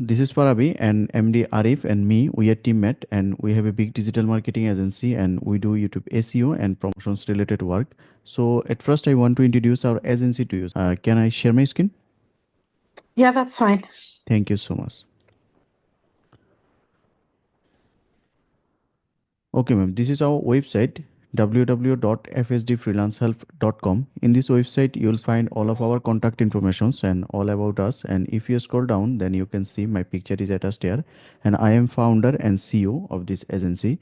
this is Parabi and MD Arif and me. We are teammate and we have a big digital marketing agency and we do YouTube SEO and promotions related work. So at first, I want to introduce our agency to you. Can I share my screen? Yeah, that's fine. Thank you so much. Okay, ma'am. This is our website www.fsdfreelancehelp.com. In this website, you'll find all of our contact informations and all about us. And if you scroll down, then you can see my picture is attached here. And I am founder and CEO of this agency.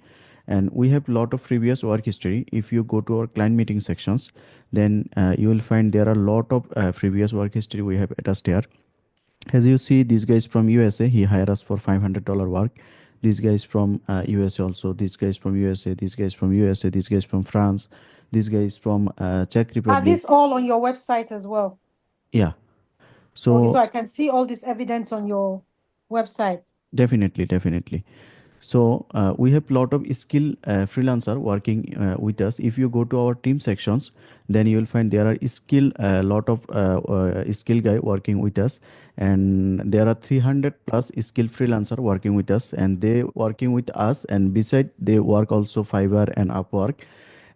And we have a lot of previous work history. If you go to our client meeting sections, then you will find there are a lot of previous work history we have attached here. As you see, this guy is from USA. He hired us for $500 work. This guy is from USA also. This guy is from USA. This guy is from USA. This guy is from France. This guy is from Czech Are Republic. these all on your website as well? Yeah. Okay, So so I can see all this evidence on your website. definitely. So we have lot of skill freelancer working with us. If you go to our team sections, then you will find there are skill lot of skill guy working with us, and there are 300 plus skill freelancer working with us, and they working with us. And beside they work also Fiverr and Upwork,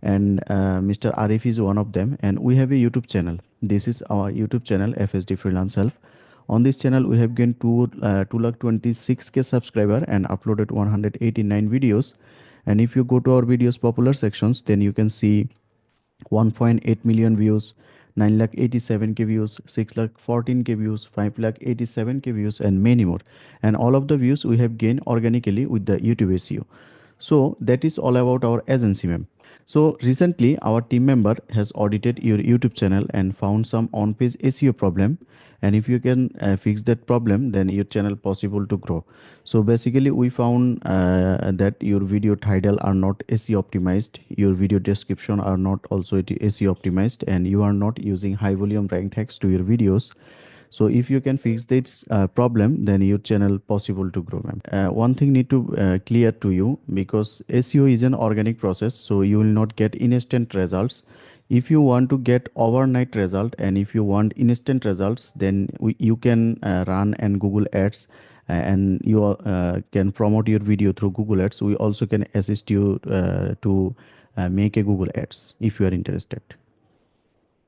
and Mr. Arif is one of them. And we have a YouTube channel. This is our YouTube channel, FSD Freelance Self. On this channel, we have gained 226K subscriber and uploaded 189 videos. And if you go to our videos popular sections, then you can see 1.8 million views, 9 lakh 87K views, 6 lakh 14K views, 5 lakh 87K views, and many more. And all of the views we have gained organically with the YouTube SEO. So that is all about our agency, ma'am. So recently, our team member has audited your YouTube channel and found some on-page SEO problem. And if you can fix that problem, then your channel possible to grow. So basically, we found that your video title are not SEO optimized, your video description are not also SEO optimized, and you are not using high volume rank text to your videos. So if you can fix this problem, then your channel possible to grow, ma'am. One thing need to clear to you, because SEO is an organic process, so you will not get instant results. If you want to get overnight result and if you want instant results, then you can run and Google ads, and you can promote your video through Google ads. We also can assist you to make a Google ads if you are interested.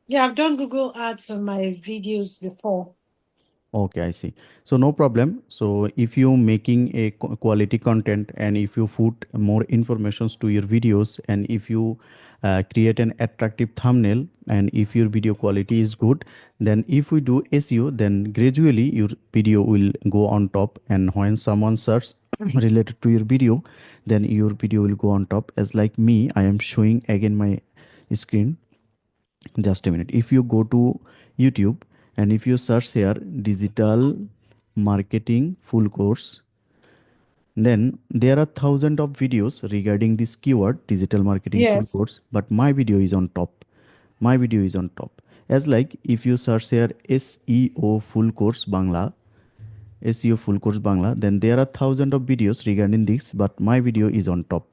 Yeah, I've done Google Ads on my videos before. Okay, I see. So no problem. So if you making a quality content and if you put more informations to your videos and if you create an attractive thumbnail and if your video quality is good, then if we do SEO, then gradually your video will go on top. And when someone search related to your video, then your video will go on top. As like me, I am showing again my screen. Just a minute. If you go to YouTube and if you search here digital marketing full course, then there are thousands of videos regarding this keyword digital marketing full Yes. course, but my video is on top. My video is on top. As like if you search here SEO full course Bangla, SEO full course Bangla, then there are thousands of videos regarding this, but my video is on top.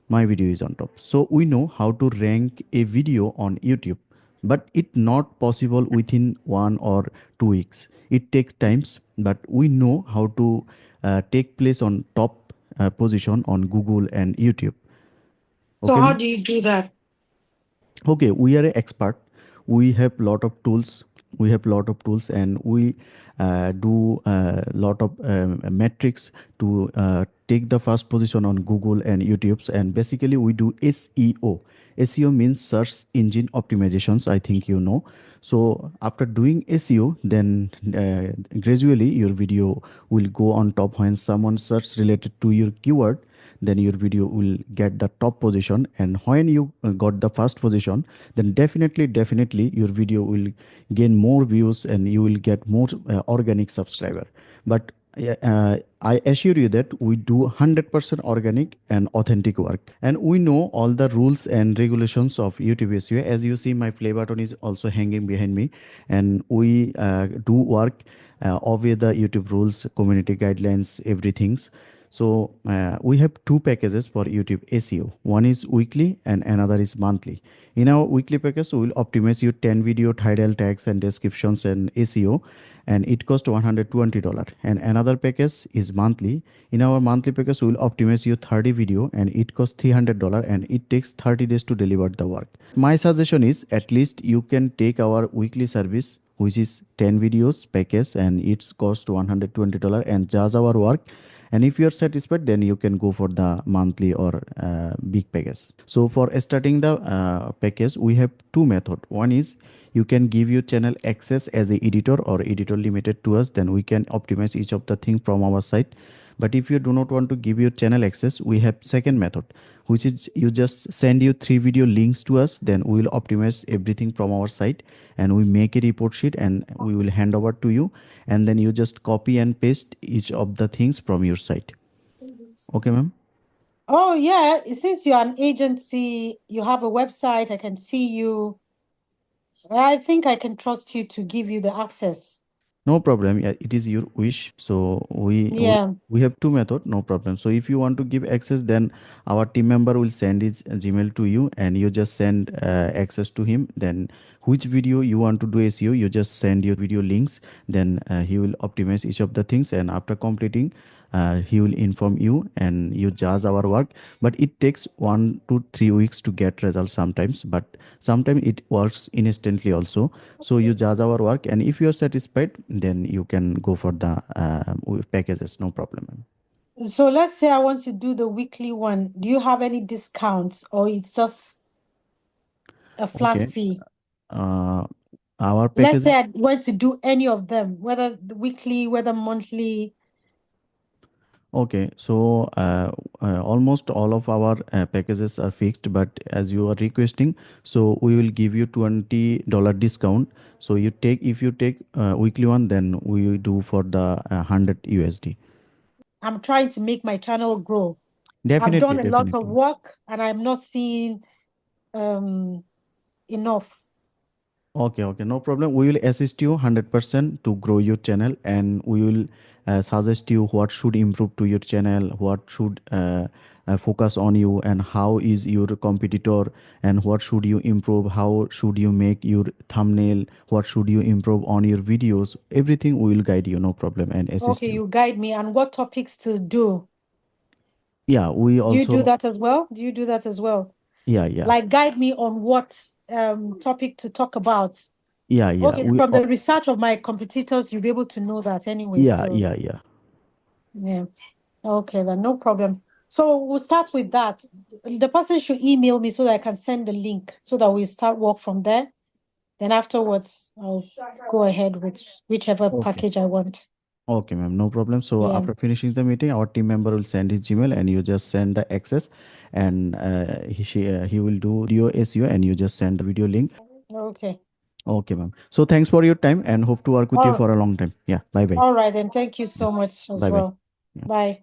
My video is on top. So we know how to rank a video on YouTube, but it not possible within 1 or 2 weeks. It takes times, but we know how to take place on top position on Google and YouTube. So Okay, how ma'am? do you do that? Okay, we are an expert. We have lot of tools. We have lot of tools, and we do lot of metrics to take the first position on Google and YouTube's. And basically, we do SEO. SEO means search engine optimizations. I think you know. So after doing SEO, then gradually your video will go on top when someone search related to your keyword, then your video will get the top position. And when you got the first position, then definitely your video will gain more views and you will get more organic subscriber. But I assure you that we do 100% organic and authentic work, and we know all the rules and regulations of YouTube SEO. As you see, my play button is also hanging behind me, and we do work obey the YouTube rules, community guidelines, everything. So we have two packages for YouTube SEO. One is weekly and another is monthly. In our weekly package, we will optimize your 10 video title tags and descriptions and SEO, and it costs $120. And another package is monthly. In our monthly package, we will optimize your 30 video and it costs $300, and it takes 30 days to deliver the work. My suggestion is at least you can take our weekly service, which is 10 videos package, and it's cost $120, and judge our work. And if you're satisfied, then you can go for the monthly or big package. So for starting the package, we have two method. One is you can give your channel access as a editor or editor limited to us, then we can optimize each of the thing from our side. But if you do not want to give your channel access, we have second method, which is you just send you 3 video links to us, then we will optimize everything from our side, and we make a report sheet and we will hand over to you, and then you just copy and paste each of the things from your site. Okay, ma'am? Oh, yeah. Since you're an agency, you have a website, I can see you. I think I can trust you to give you the access. No problem. Yeah, it is your wish. So Yeah. we have two method. No problem. So if you want to give access, then our team member will send his Gmail to you, and you just send access to him. Then which video you want to do SEO, you just send your video links. Then he will optimize each of the things, and after completing, he will inform you, and you judge our work. But it takes 1 to 3 weeks to get results sometimes, but sometimes it works instantly also. So you judge our work, and if you are satisfied, then you can go for the packages. No problem. So let's say I want to do the weekly one. Do you have any discounts, or it's just a flat Okay. fee? uh, our Let's say I packages. want to do any of them, whether the weekly, whether monthly. Okay, so almost all of our packages are fixed, but as you are requesting, so we will give you $20 discount. So you take, if you take weekly one, then we will do for the 100 USD. I'm trying to make my channel grow. I've Definitely, done a lot of definitely. work and I'm not seeing um enough. Okay, okay, no problem. We will assist you 100% to grow your channel, and we will suggest you what should improve to your channel, what should focus on you, and how is your competitor, and what should you improve, how should you make your thumbnail, what should you improve on your videos. Everything we will guide you, no problem, and assist Okay, you. you guide me and what topics to do. Yeah, we Do you do also, that as well? Do you do that as well? yeah, yeah, Like guide me on what topic to talk about. yeah, yeah, Okay, we, from the research of my competitors, you'll be able to know that anyway. yeah, So yeah, yeah. yeah. Okay, then no problem. So we'll start with that. The person should email me so that I can send the link so that we start work from there. Then afterwards, I'll go ahead with whichever Okay. package I want. Okay, ma'am, no problem. So Yeah. after finishing the meeting, our team member will send his Gmail, and you just send the access, and he will do video SEO, and you just send the video link. Okay. Okay, ma'am. So thanks for your time, and hope to work with you All, for a long time. Yeah. Bye bye. all right, then thank you Yeah. so much as Bye bye. well. Yeah. Bye.